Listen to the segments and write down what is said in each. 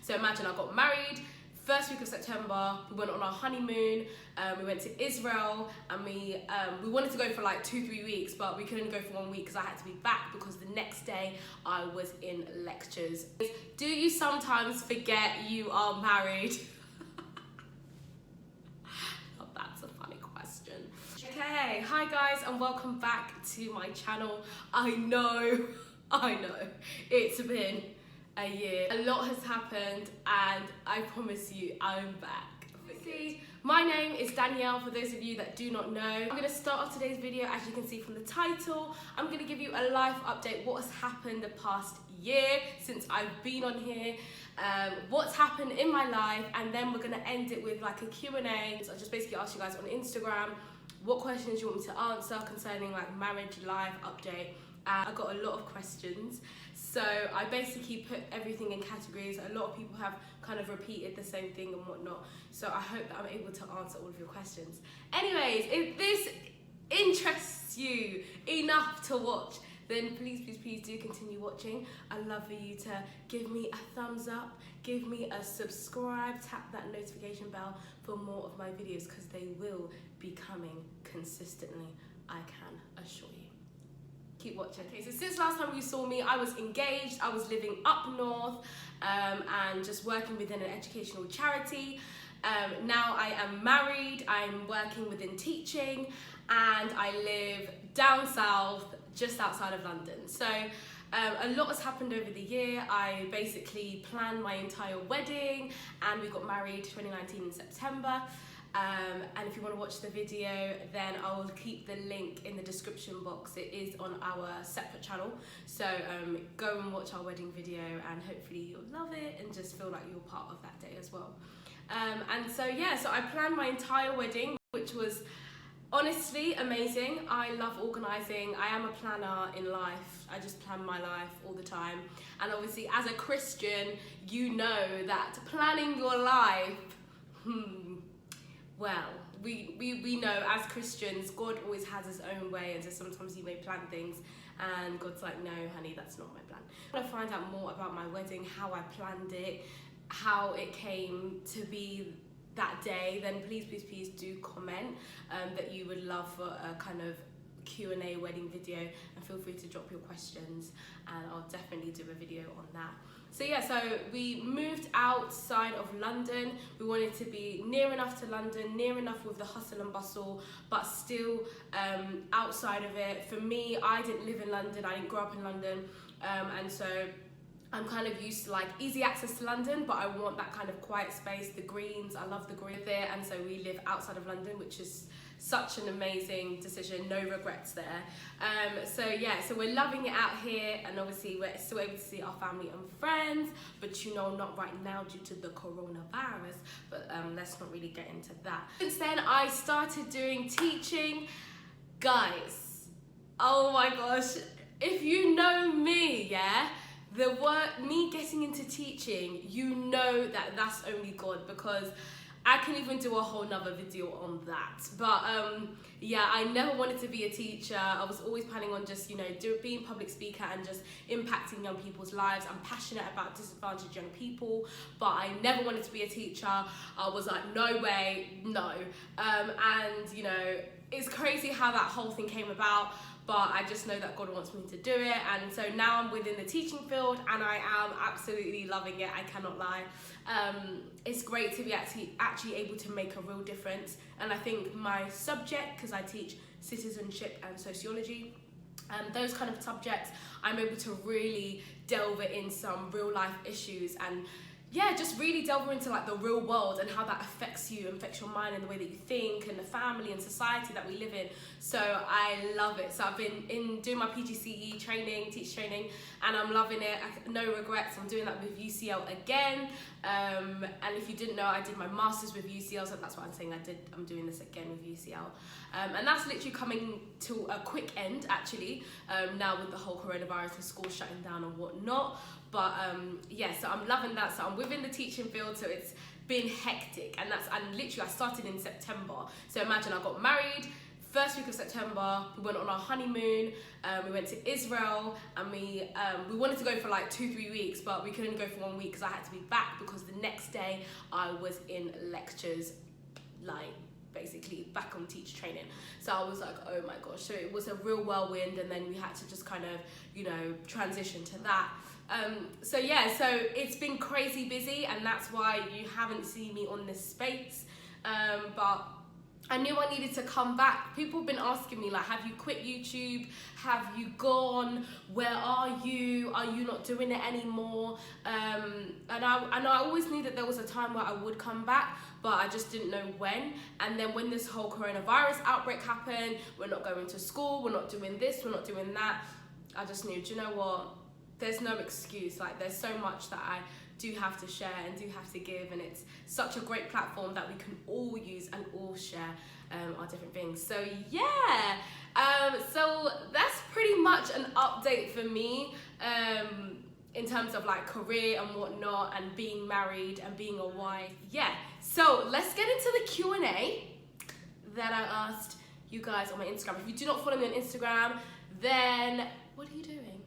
So imagine I got married, first week of September, we went on our honeymoon, we went to Israel, and we wanted to go for like 2-3 weeks, but we could only go for 1 week because I had to be back because the next day I was in lectures. Do you sometimes forget you are married? Oh, that's a funny question. Okay, hi guys and welcome back to my channel. I know, it's been a year. A lot has happened and I promise you I'm back. See, my name is Danielle, for those of you that do not know. I'm going to start off today's video, as you can see from the title. I'm going to give you a life update, what has happened the past year since I've been on here, what's happened in my life, and then we're going to end it with like a Q&A. So I just basically asked you guys on Instagram what questions you want me to answer concerning like marriage, life update. I got a lot of questions, so I basically put everything in categories. A lot of people have kind of repeated the same thing and whatnot, so I hope that I'm able to answer all of your questions. Anyways, if this interests you enough to watch, then please do continue watching. I'd love for you to give me a thumbs up, give me a subscribe, tap that notification bell for more of my videos, because they will be coming consistently, I can assure you. Keep watching. Okay, so since last time you saw me, I was engaged, I was living up north and just working within an educational charity. Now I am married, I'm working within teaching, and I live down south, just outside of London. So a lot has happened over the year. I basically planned my entire wedding and we got married 2019 in September. And if you want to watch the video, then I will keep the link in the description box. It is on our separate channel, so go and watch our wedding video and hopefully you'll love it and just feel like you're part of that day as well. And so yeah, so I planned my entire wedding, which was honestly amazing. I love organising. I am a planner in life. I just plan my life all the time, and obviously as a Christian you know that planning your life, well, we know as Christians, God always has his own way, and so sometimes you may plan things and God's like, no honey, that's not my plan. If you want to find out more about my wedding, how I planned it, how it came to be that day, then please do comment that you would love for a kind of Q&A wedding video, and feel free to drop your questions and I'll definitely do a video on that. So yeah, so we moved outside of London. We wanted to be near enough to London, near enough with the hustle and bustle, but still outside of it. For me, I didn't live in London, I didn't grow up in London, and so I'm kind of used to like easy access to London, but I want that kind of quiet space, the greens, I love the green there, and so we live outside of London, which is such an amazing decision, no regrets there. So yeah, so we're loving it out here, and obviously we're still able to see our family and friends, but you know, not right now due to the coronavirus, but let's not really get into that. Since then I started doing teaching. Guys, oh my gosh, if you know me, yeah, me getting into teaching, you know that that's only God, because I can even do a whole nother video on that. But yeah, I never wanted to be a teacher. I was always planning on just, you know, being a public speaker and just impacting young people's lives. I'm passionate about disadvantaged young people, but I never wanted to be a teacher. I was like, no way, no. And you know, it's crazy how that whole thing came about, but I just know that God wants me to do it, and so now I'm within the teaching field and I am absolutely loving it, I cannot lie. It's great to be actually able to make a real difference, and I think my subject, because I teach citizenship and sociology, those kind of subjects, I'm able to really delve in some real life issues and yeah, just really delve into like the real world and how that affects you, affects your mind and the way that you think and the family and society that we live in. So I love it. So I've been doing my PGCE training, teacher training, and I'm loving it. No regrets. I'm doing that with UCL again. And if you didn't know, I did my master's with UCL, so that's what I'm saying. I'm doing this again with UCL. And that's literally coming to a quick end actually, now with the whole coronavirus and schools shutting down and whatnot. But yeah, so I'm loving that. So I'm within the teaching field, so it's been hectic, and literally I started in September. So imagine I got married, first week of September, we went on our honeymoon. We went to Israel, and we wanted to go for like 2-3 weeks, but we could only go for 1 week because I had to be back, because the next day I was in lectures, like basically back on teacher training. So I was like, oh my gosh. So it was a real whirlwind, and then we had to just kind of, you know, transition to that. So yeah, so it's been crazy busy, and that's why you haven't seen me on this space. But I knew I needed to come back. People have been asking me, like, have you quit YouTube? Have you gone? Where are you? Are you not doing it anymore? And I always knew that there was a time where I would come back, but I just didn't know when. And then when this whole coronavirus outbreak happened, we're not going to school, we're not doing this, we're not doing that, I just knew, do you know what? There's no excuse. Like, there's so much that I do have to share and do have to give, and it's such a great platform that we can all use and all share our different things. So yeah, so that's pretty much an update for me in terms of like career and whatnot, and being married and being a wife. Yeah, so let's get into the Q&A that I asked you guys on my Instagram. If you do not follow me on Instagram, then what are you doing?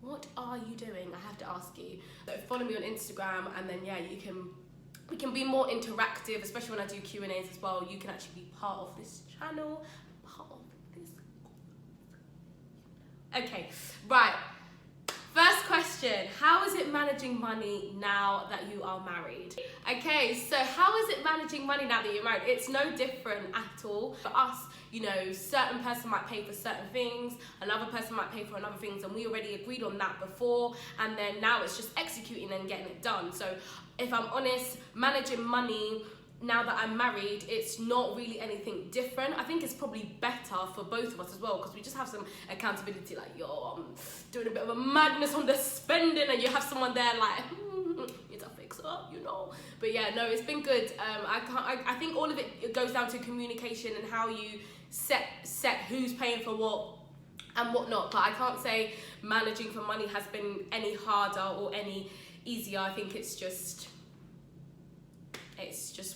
What are you doing? I have to ask you. So follow me on Instagram, and then yeah, we can be more interactive, especially when I do Q&As as well. You can actually be part of this channel, part of this. Okay, right. First question, how is it managing money now that you are married? Okay, so how is it managing money now that you're married? It's no different at all. For us, you know, certain person might pay for certain things, another person might pay for another things, and we already agreed on that before, and then now it's just executing and getting it done. So if I'm honest, managing money now that I'm married, it's not really anything different. I think it's probably better for both of us as well, because we just have some accountability, like, yo, I'm doing a bit of a madness on the spending, and you have someone there like, you need to fix up, you know. But yeah, no, it's been good. I think all of it goes down to communication and how you set who's paying for what and whatnot. But I can't say managing for money has been any harder or any easier. I think it's just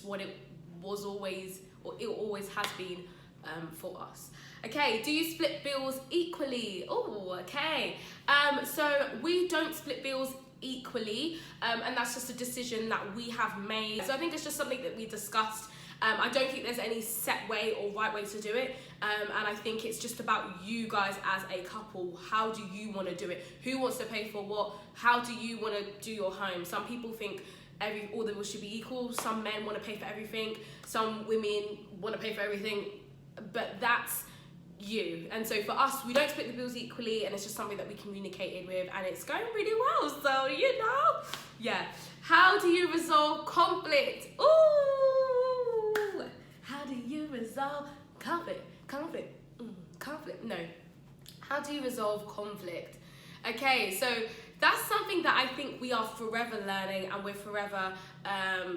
what it was always, or it always has been for us. Okay, do you split bills equally? Oh, okay. So we don't split bills equally, and that's just a decision that we have made. So I think it's just something that we discussed. I don't think there's any set way or right way to do it, and I think it's just about you guys as a couple. How do you want to do it? Who wants to pay for what? How do you want to do your home? Some people think all the bills should be equal. Some men want to pay for everything. Some women want to pay for everything, but that's you. And so for us, we don't split the bills equally, and it's just something that we communicated with, and it's going really well. So, you know, yeah. How do you resolve conflict? Ooh, how do you resolve conflict? Conflict. No. How do you resolve conflict? Okay, so that's something that I think we are forever learning, and we're forever,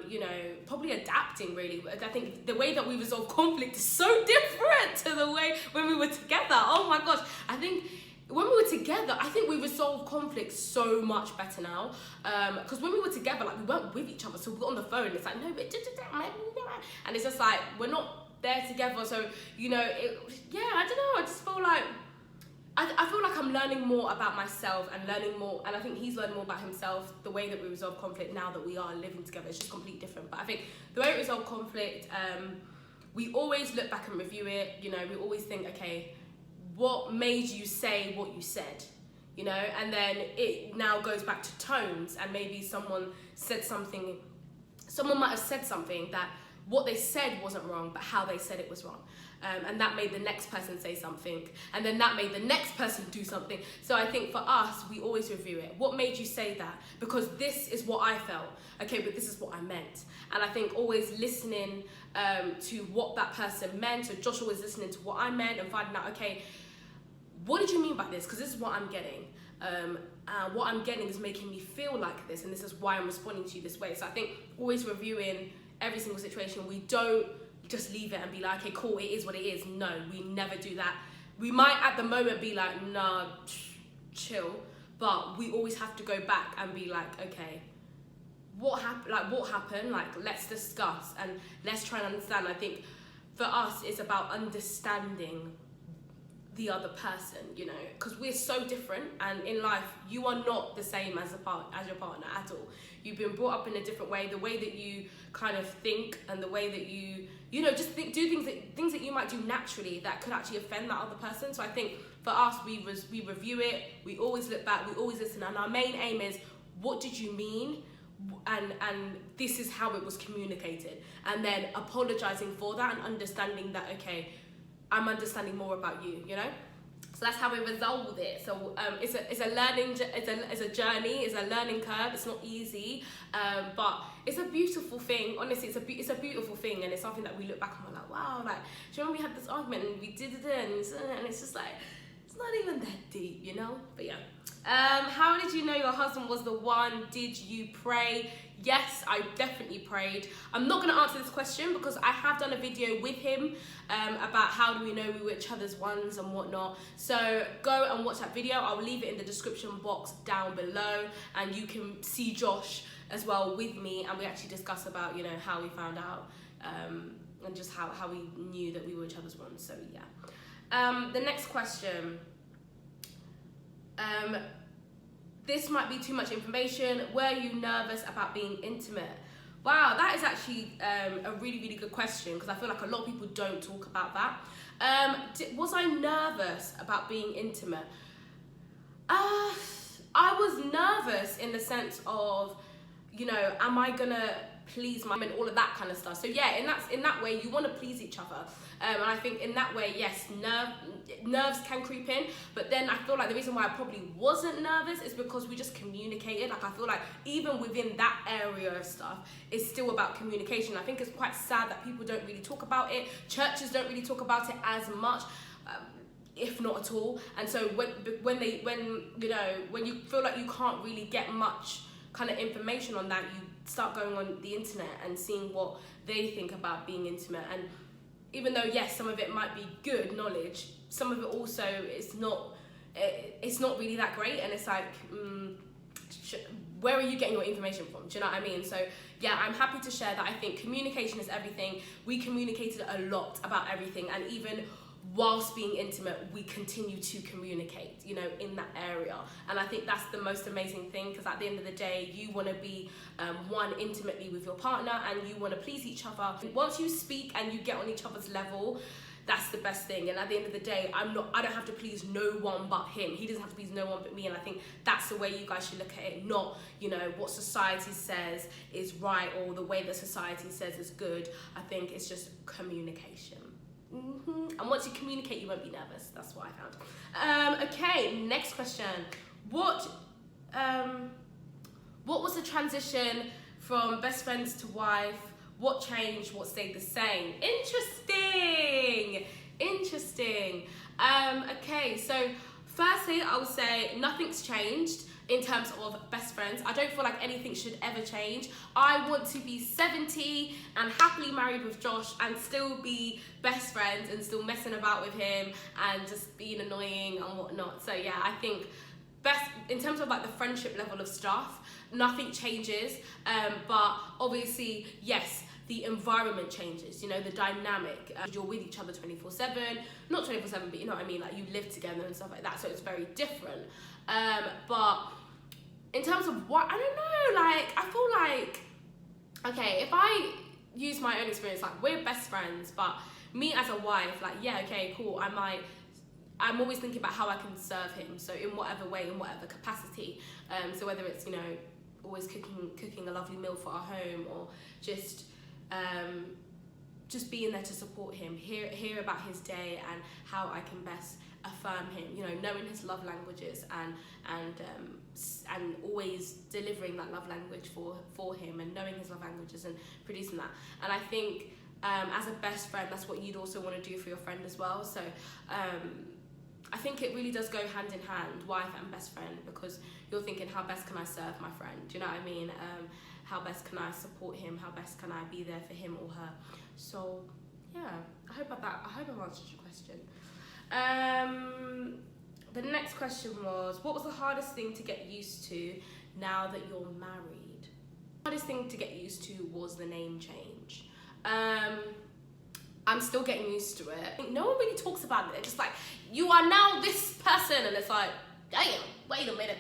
you know, probably adapting, really. I think the way that we resolve conflict is so different to the way when we were together. Oh my gosh. I think when we were together, I think we resolve conflict so much better now. Because when we were together, like, we weren't with each other, so we were on the phone. It's like, no, and it's just like, we're not there together. So, you know, yeah, I don't know. I just feel like, I feel like I'm learning more about myself and learning more, and I think he's learned more about himself. The way that we resolve conflict now that we are living together is just completely different. But I think the way we resolve conflict, we always look back and review it. You know, we always think, okay, what made you say what you said? You know, and then it now goes back to tones, and maybe someone might have said something that what they said wasn't wrong, but how they said it was wrong. And that made the next person say something, and then that made the next person do something. So I think for us, we always review it. What made you say that? Because this is what I felt. Okay, but this is what I meant. And I think always listening to what that person meant. So Joshua was listening to what I meant and finding out, okay, what did you mean by this? Because this is what I'm getting. What I'm getting is making me feel like this, and this is why I'm responding to you this way. So I think always reviewing every single situation. We don't just leave it and be like, okay, cool, it is what it is. No, we never do that. We might at the moment be like, nah, chill, but we always have to go back and be like, okay, what happened? Like, let's discuss and let's try and understand. I think for us, it's about understanding the other person, you know, because we're so different, and in life you are not the same as your partner at all. You've been brought up in a different way, the way that you kind of think, and the way that you know, just do things that you might do naturally that could actually offend that other person. So I think for us, we review it, we always look back, we always listen, and our main aim is, what did you mean? And this is how it was communicated, and then apologizing for that and understanding that, okay, I'm understanding more about you, you know. So that's how we resolve it. So it's a learning, it's a journey, it's a learning curve. It's not easy, but it's a beautiful thing. Honestly, it's a beautiful thing, and it's something that we look back and we're like, wow, like, do you remember we had this argument and we did it, and it's just like, it's not even that deep, you know. But yeah. How did you know your husband was the one? Did you pray? Yes, I definitely prayed. I'm not going to answer this question because I have done a video with him about how do we know we were each other's ones and whatnot. So go and watch that video. I'll leave it in the description box down below, and you can see Josh as well with me, and we actually discuss about, you know, how we found out and just how we knew that we were each other's ones. So yeah. The next question. This might be too much information. Were you nervous about being intimate? Wow, that is actually a really, really good question, because I feel like a lot of people don't talk about that. Was I nervous about being intimate? I was nervous in the sense of, you know, am I gonna please my and all of that kind of stuff. So yeah, in that way, you want to please each other, and I think in that way, yes, nerves can creep in. But then I feel like the reason why I probably wasn't nervous is because we just communicated. Like, I feel like even within that area of stuff, it's still about communication. I think it's quite sad that people don't really talk about it. Churches don't really talk about it as much, if not at all. And so when you feel like you can't really get much kind of information on that, you start going on the internet and seeing what they think about being intimate. And even though, yes, some of it might be good knowledge, some of it also is not, it's not really that great. And it's like, where are you getting your information from? Do you know what I mean? So yeah, I'm happy to share that I think communication is everything. We communicated a lot about everything, and even whilst being intimate, we continue to communicate, you know, in that area. And I think that's the most amazing thing, because at the end of the day, you want to be one intimately with your partner, and you want to please each other. Once you speak and you get on each other's level, that's the best thing. And at the end of the day, I don't have to please no one but him. He doesn't have to please no one but me. And I think that's the way you guys should look at it, not, you know, what society says is right or the way that society says is good. I think it's just communication. And once you communicate, you won't be nervous. That's what I found. Okay, next question. What was the transition from best friends to wife? What changed? What stayed the same? Interesting. Okay, so firstly, I would say nothing's changed in terms of best friends. I don't feel like anything should ever change. I want to be 70 and happily married with Josh and still be best friends and still messing about with him and just being annoying and whatnot. So yeah, I think in terms of like the friendship level of stuff, nothing changes. But obviously, yes, the environment changes, you know, the dynamic. You're with each other 24/7, not 24/7, but you know what I mean, like you live together and stuff like that, so it's very different. But in terms of what, I don't know, like, I feel like, okay, if I use my own experience, like, we're best friends, but me as a wife, like, yeah, okay, cool, I'm always thinking about how I can serve him, so in whatever way, in whatever capacity. So whether it's, you know, always cooking a lovely meal for our home, or just being there to support him, hear about his day and how I can best affirm him, you know, knowing his love languages and always delivering that love language for him, and knowing his love languages and producing that. And I think as a best friend, that's what you'd also want to do for your friend as well. So I think it really does go hand in hand, wife and best friend, because you're thinking, how best can I serve my friend? Do you know what I mean? How best can I support him? How best can I be there for him or her? So yeah, I hope I've answered your question. The next question was, what was the hardest thing to get used to now that you're married? The hardest thing to get used to was the name change. I'm still getting used to it. No one really talks about it. They're just like, you are now this person, and it's like, damn, wait a minute.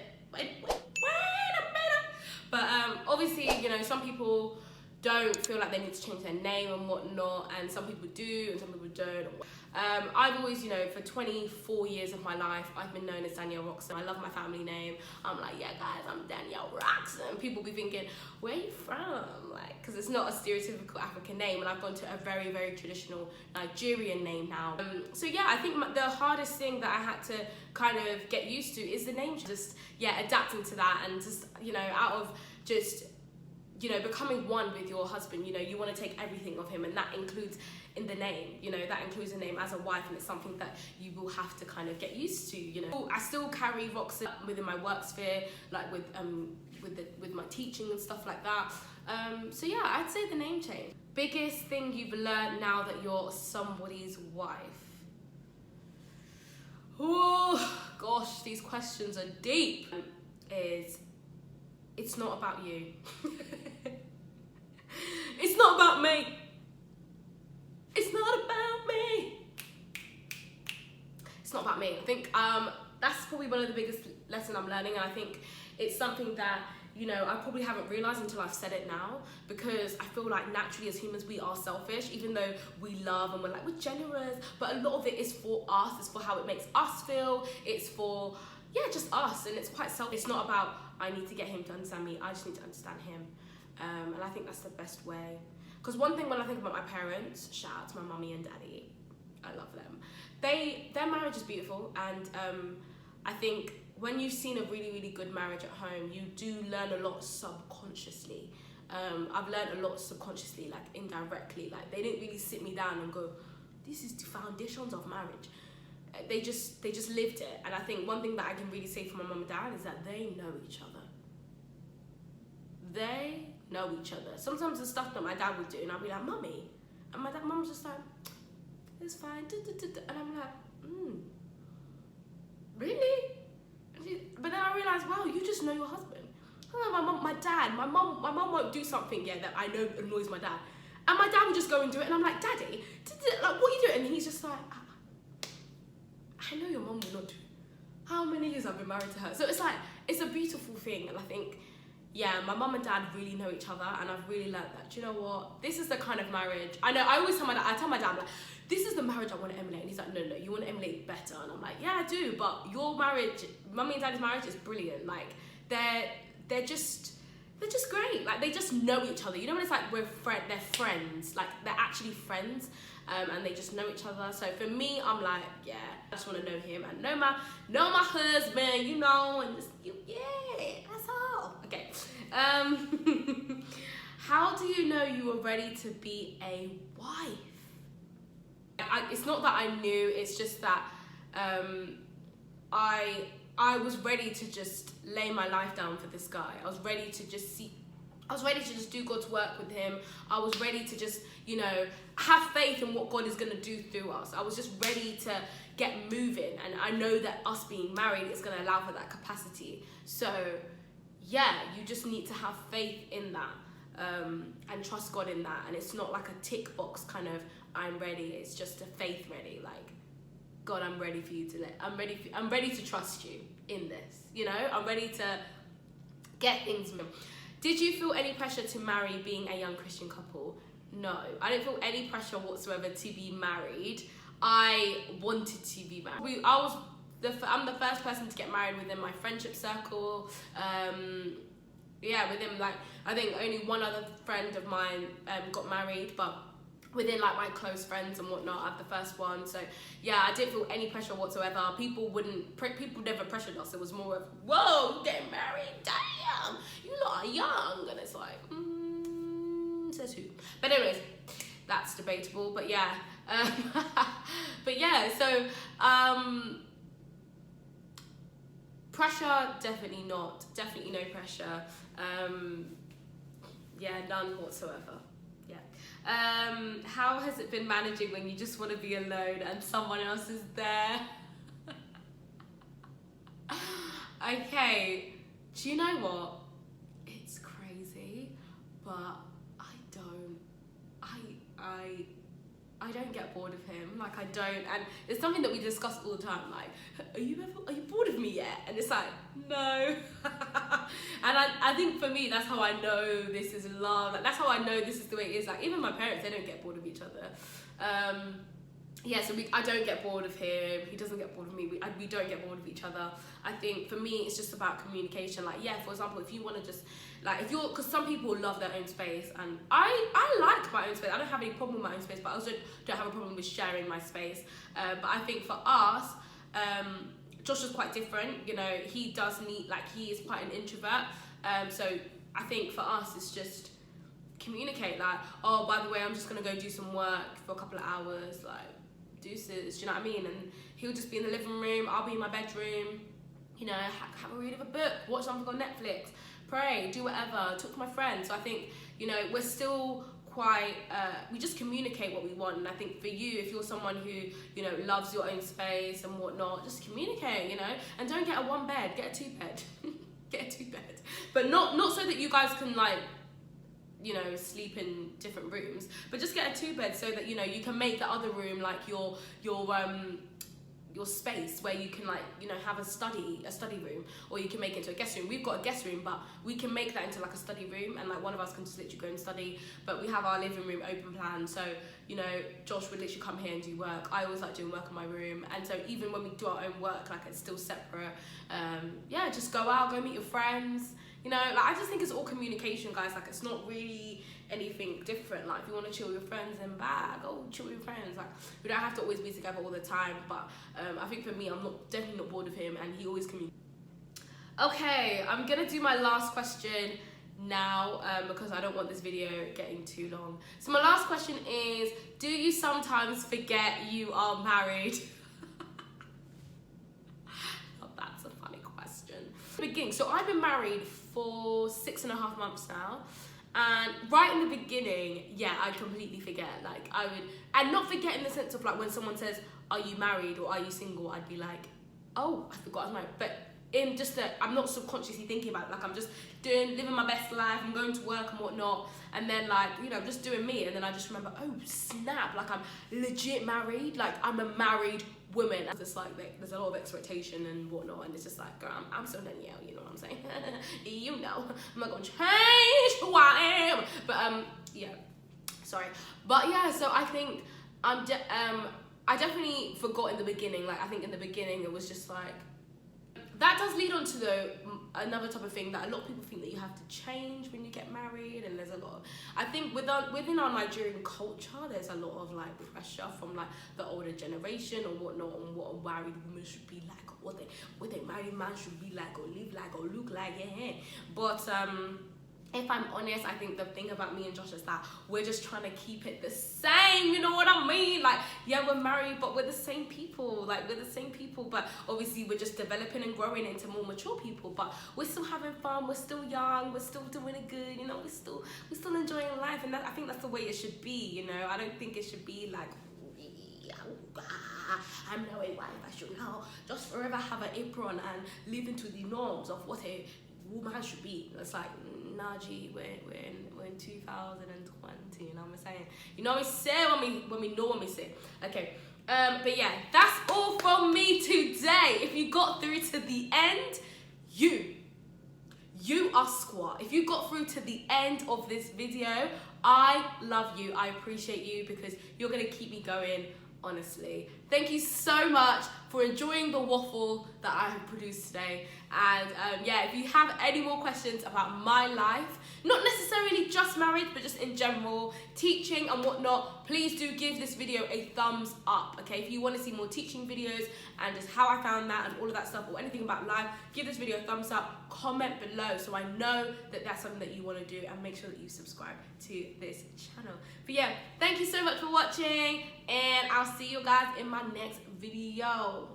But obviously, you know, some people don't feel like they need to change their name and whatnot, and some people do and some people don't. I've always, you know, for 24 years of my life, I've been known as Danielle Roxon. I love my family name. I'm like, yeah guys, I'm Danielle Roxon. People be thinking, where are you from? Like, because it's not a stereotypical African name, and I've gone to a very, very traditional Nigerian name now. So yeah, I think the hardest thing that I had to kind of get used to is the name. Just, yeah, adapting to that, and just, you know, out of just, you know, becoming one with your husband. You know, you want to take everything of him, and that includes in the name, you know, that includes the name as a wife, and it's something that you will have to kind of get used to, you know. I still carry Roxon within my work sphere, like with my teaching and stuff like that. So yeah, I'd say the name change. Biggest thing you've learned now that you're somebody's wife? Oh gosh, these questions are deep. It's not about you. It's not about me. It's not about me. It's not about me. I think that's probably one of the biggest lessons I'm learning, and I think it's something that, you know, I probably haven't realised until I've said it now, because I feel like naturally as humans we are selfish, even though we love and we're generous, but a lot of it is for us, it's for how it makes us feel, it's for, yeah, just us, and it's quite selfish. It's not about, I need to get him to understand me, I just need to understand him. And I think that's the best way. Because one thing when I think about my parents, shout out to my mummy and daddy, I love them. Their marriage is beautiful, and I think when you've seen a really, really good marriage at home, you do learn a lot subconsciously. I've learned a lot subconsciously, like indirectly. Like, they didn't really sit me down and go, this is the foundations of marriage. They just lived it. And I think one thing that I can really say for my mum and dad is that they know each other. They know each other. Sometimes the stuff that my dad would do, and I'll be like, mummy, and my mum was just like, it's fine, and I'm like, really? But then I realized, wow, you just know your husband. My mum won't do something, yeah, that I know annoys my dad, and my dad will just go and do it, and I'm like, daddy, like, what are you doing? And he's just like, I know your mum will not do. How many years I've been married to her? So it's like, it's a beautiful thing, and I think, yeah, my mum and dad really know each other, and I've really learned that, do you know what? This is the kind of marriage, I know, I always tell my dad, I'm like, this is the marriage I want to emulate, and he's like, no, you want to emulate better, and I'm like, yeah, I do, but your marriage, mummy and daddy's marriage is brilliant, like, they're just great, like, they just know each other, you know when it's like, they're friends, like, they're actually friends, and they just know each other. So for me, I'm like, yeah, I just want to know him and know my husband, you know, and just, yeah, that's all. Okay. How do you know you are ready to be a wife? It's not that I knew, it's just that I was ready to just lay my life down for this guy. I was ready to just do God's work with him. I was ready to just, you know, have faith in what God is going to do through us. I was just ready to get moving, and I know that us being married is going to allow for that capacity. So yeah, you just need to have faith in that, and trust God in that. And it's not like a tick box kind of, I'm ready. It's just a faith ready, like, God, I'm ready for you to I'm ready to trust you in this, you know, I'm ready to get things moving. Did you feel any pressure to marry being a young Christian couple? No, I didn't feel any pressure whatsoever to be married. I wanted to be married. I'm the first person to get married within my friendship circle. Yeah, within, like, I think only one other friend of mine got married, but within, like, my close friends and whatnot, I'm the first one. So yeah, I didn't feel any pressure whatsoever. People never pressured us. It was more of, whoa, you're getting married, damn, you lot are young. And it's like, says who? But anyways, that's debatable, but yeah. So pressure, definitely not, definitely no pressure. Yeah, none whatsoever. Yeah. How has it been managing when you just want to be alone and someone else is there? Okay, do you know what? It's crazy, but I I don't get bored of him. Like, I don't. And it's something that we discuss all the time. Like, are you bored of me yet? And it's like, no. And I think for me, that's how I know this is love. Like, that's how I know this is the way it is. Like, even my parents, they don't get bored of each other. Yeah, so I don't get bored of him. He doesn't get bored of me. We don't get bored of each other. I think for me, it's just about communication. Like, yeah, for example, if you want to just, like, because some people love their own space, and I like my own space. I don't have any problem with my own space, but I also don't have a problem with sharing my space. But I think for us, Josh is quite different. You know, he does need, like, he is quite an introvert. So I think for us, it's just communicate. Like, oh, by the way, I'm just gonna go do some work for a couple of hours. Like, deuces, do you know what I mean? And he'll just be in the living room, I'll be in my bedroom, you know, have a read of a book, watch something on Netflix, pray, do whatever, talk to my friends. So I think, you know, we're still quite, we just communicate what we want. And I think for you, if you're someone who, you know, loves your own space and whatnot, just communicate, you know, and don't get a one bed, get a two bed. Get a two bed. But not so that you guys can, like, you know, sleep in different rooms, but just get a two bed so that, you know, you can make the other room like your space where you can, like, you know, have a study room, or you can make it into a guest room. We've got a guest room, but we can make that into like a study room, and like one of us can just literally go and study, but we have our living room open plan. So, you know, Josh would literally come here and do work. I always like doing work in my room, and so even when we do our own work, like, it's still separate. Yeah, just go out, go meet your friends. You know, like, I just think it's all communication, guys. Like, it's not really anything different. Like, if you want to chill with your friends, then go chill with your friends. Like, we don't have to always be together all the time. But I think for me, I'm definitely not bored of him, and he always communicates. Okay, I'm gonna do my last question now, because I don't want this video getting too long. So my last question is, do you sometimes forget you are married? That's a funny question. Beginning, so I've been married for 6.5 months now, and right in the beginning, yeah, I completely forget. Like, I would, and not forget in the sense of, like, when someone says, are you married or are you single, I'd be like, oh, I forgot I was married. But in just that, I'm not subconsciously thinking about it. Like, I'm just living my best life, I'm going to work and whatnot, and then, like, you know, just doing me, and then I just remember, oh snap, like, I'm legit married, like, I'm a married woman. It's like, there's a lot of expectation and whatnot, and it's just like, girl, I'm so Danielle, you know what I'm saying? You know, I'm not gonna change who I am. But yeah, sorry. But yeah, so I think I definitely forgot in the beginning. Like, I think in the beginning it was just like, that does lead on to another type of thing, that a lot of people think that you have to change when you get married, and there's a lot of, I think within our Nigerian culture, there's a lot of, like, pressure from, like, the older generation or whatnot, on what a married woman should be like, or what a married man should be like, or live like, or look like, yeah. But if I'm honest, I think the thing about me and Josh is that we're just trying to keep it the same, you know what I mean? Like, yeah, we're married, but we're the same people. Like, we're the same people, but obviously we're just developing and growing into more mature people, but we're still having fun, we're still young, we're still doing it good, you know, we're still enjoying life, and I think that's the way it should be, you know? I don't think it should be like, I'm now a wife, I should now just forever have an apron and live into the norms of what a woman should be. It's like, nah, G, we're in 2020, you know what I'm saying? You know what we say when we know what we say. Okay, but yeah, that's all from me today. If you got through to the end, you are squat. If you got through to the end of this video, I love you. I appreciate you, because you're gonna keep me going, honestly. Thank you so much for enjoying the waffle that I have produced today. And yeah, if you have any more questions about my life, not necessarily just marriage, but just in general, teaching and whatnot, please do give this video a thumbs up, okay? If you want to see more teaching videos and just how I found that and all of that stuff, or anything about life, give this video a thumbs up, comment below so I know that that's something that you want to do, and make sure that you subscribe to this channel. But yeah, thank you so much for watching, and I'll see you guys in my next video.